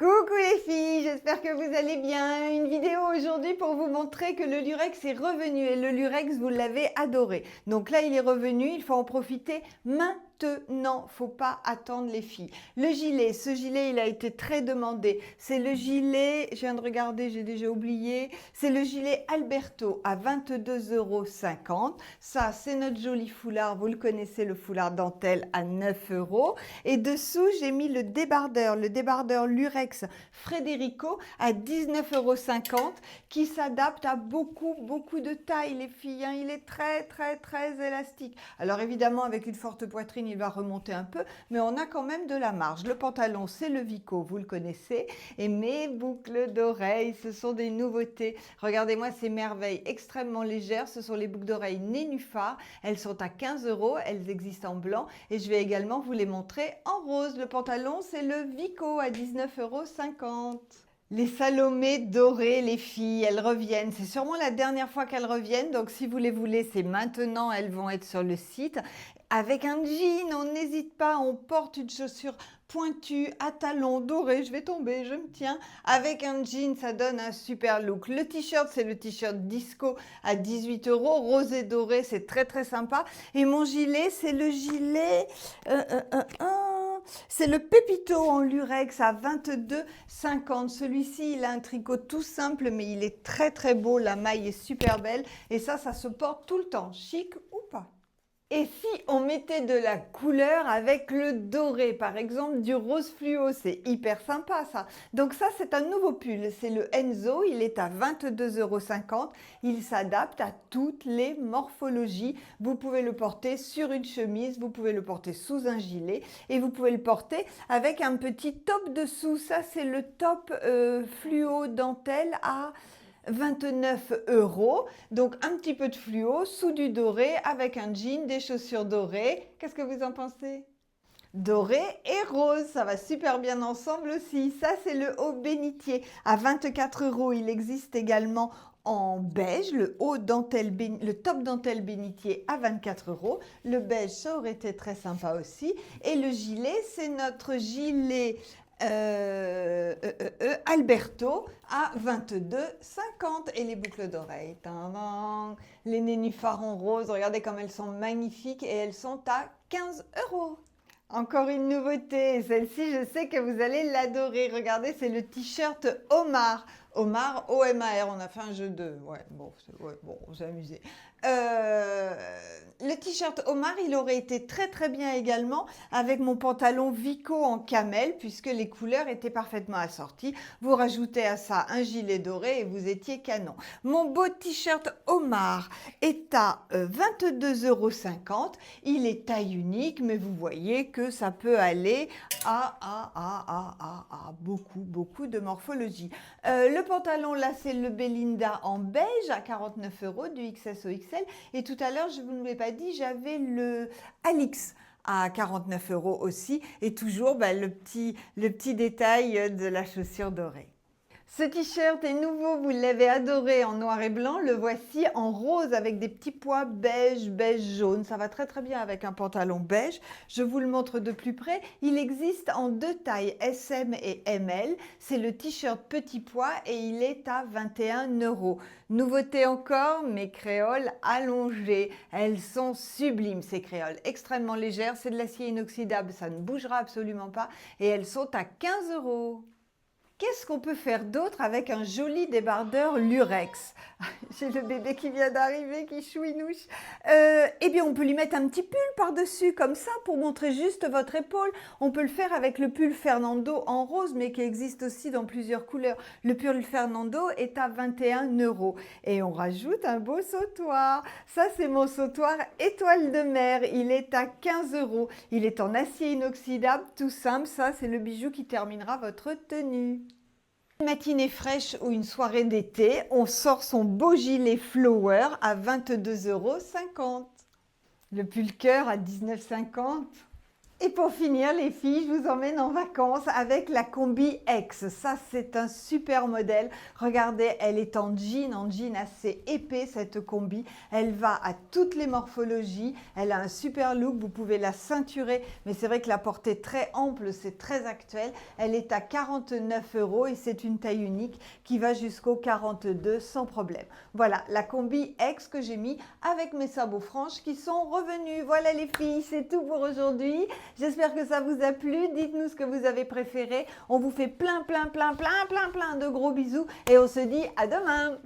Coucou les filles, j'espère que vous allez bien. Une vidéo aujourd'hui pour vous montrer que le lurex est revenu et le lurex vous l'avez adoré. Donc là il est revenu, il faut en profiter maintenant, faut pas attendre les filles. Le gilet, ce gilet il a été très demandé. C'est le gilet, je viens de regarder, j'ai déjà oublié, c'est le gilet Alberto à 22,50 €. Ça c'est notre joli foulard, vous le connaissez, le foulard dentelle à 9 €. Et dessous j'ai mis le débardeur lurex Frederico à 19,50 € qui s'adapte à beaucoup de tailles les filles, hein. Il est très élastique. Alors évidemment avec une forte poitrine il va remonter un peu, mais on a quand même de la marge. Le pantalon c'est le Vico, vous le connaissez, et mes boucles d'oreilles, ce sont des nouveautés. Regardez-moi ces merveilles extrêmement légères, ce sont les boucles d'oreilles Nénuphar, elles sont à 15 €, elles existent en blanc et je vais également vous les montrer en rose. Le pantalon c'est le Vico à 19,50 €. Les Salomé dorées, les filles, elles reviennent. C'est sûrement la dernière fois qu'elles reviennent. Donc, si vous les voulez, c'est maintenant. Elles vont être sur le site. Avec un jean, on n'hésite pas. On porte une chaussure pointue à talons dorés. Je vais tomber, je me tiens. Avec un jean, ça donne un super look. Le t-shirt, c'est le t-shirt disco à 18 €. Rose et doré, c'est très sympa. Et mon gilet, c'est le gilet... c'est le Pépito en lurex à 22,50 €. Celui-ci, il a un tricot tout simple, mais il est très beau. La maille est super belle. Et ça se porte tout le temps, chic ou pas. Et si on mettait de la couleur avec le doré, par exemple du rose fluo, c'est hyper sympa ça. Donc ça c'est un nouveau pull, c'est le Enzo, il est à 22,50 €. Il s'adapte à toutes les morphologies. Vous pouvez le porter sur une chemise, vous pouvez le porter sous un gilet et vous pouvez le porter avec un petit top dessous. Ça c'est le top fluo dentelle à 29 €, donc un petit peu de fluo, sous du doré, avec un jean, des chaussures dorées. Qu'est-ce que vous en pensez? Doré et rose, ça va super bien ensemble aussi. Ça, c'est le haut bénitier à 24 €. Il existe également en beige, le top dentelle bénitier à 24 €. Le beige, ça aurait été très sympa aussi. Et le gilet, c'est notre gilet Alberto à 22,50 € et les boucles d'oreilles. Les nénuphars en rose, regardez comme elles sont magnifiques et elles sont à 15 €. Encore une nouveauté, celle-ci je sais que vous allez l'adorer. Regardez, c'est le t-shirt Omar. Omar, O-M-A-R, on a fait un jeu de... Ouais, bon, on s'est amusé. Le t-shirt Omar, il aurait été très bien également avec mon pantalon Vico en camel, puisque les couleurs étaient parfaitement assorties. Vous rajoutez à ça un gilet doré et vous étiez canon. Mon beau t-shirt Omar est à 22,50 €. Il est taille unique, mais vous voyez que ça peut aller à beaucoup de morphologie. Le pantalon, là, c'est le Belinda en beige à 49 € du XS au XL. Et tout à l'heure, je ne vous l'ai pas dit, j'avais le Alix à 49 € aussi. Et toujours le petit détail de la chaussure dorée. Ce t-shirt est nouveau, vous l'avez adoré en noir et blanc, le voici en rose avec des petits pois beige jaune. Ça va très bien avec un pantalon beige. Je vous le montre de plus près. Il existe en deux tailles, SM et ML. C'est le t-shirt petit pois et il est à 21 €. Nouveauté encore, mes créoles allongées. Elles sont sublimes ces créoles, extrêmement légères. C'est de l'acier inoxydable, ça ne bougera absolument pas et elles sont à 15 €. Qu'est-ce qu'on peut faire d'autre avec un joli débardeur lurex? J'ai le bébé qui vient d'arriver, qui chouinouche. Eh bien, on peut lui mettre un petit pull par-dessus, comme ça, pour montrer juste votre épaule. On peut le faire avec le pull Fernando en rose, mais qui existe aussi dans plusieurs couleurs. Le pull Fernando est à 21 €. Et on rajoute un beau sautoir. Ça, c'est mon sautoir étoile de mer. Il est à 15 €. Il est en acier inoxydable, tout simple. Ça, c'est le bijou qui terminera votre tenue. Une matinée fraîche ou une soirée d'été, on sort son beau gilet Flower à 22,50 €. Le pull cœur à 19,50 €. Et pour finir, les filles, je vous emmène en vacances avec la Combi X. Ça, c'est un super modèle. Regardez, elle est en jean assez épais, cette combi. Elle va à toutes les morphologies. Elle a un super look. Vous pouvez la ceinturer, mais c'est vrai que la portée très ample, c'est très actuel. Elle est à 49 € et c'est une taille unique qui va jusqu'au 42 sans problème. Voilà, la Combi X que j'ai mis avec mes sabots franches qui sont revenus. Voilà les filles, c'est tout pour aujourd'hui. J'espère que ça vous a plu. Dites-nous ce que vous avez préféré. On vous fait plein de gros bisous et on se dit à demain.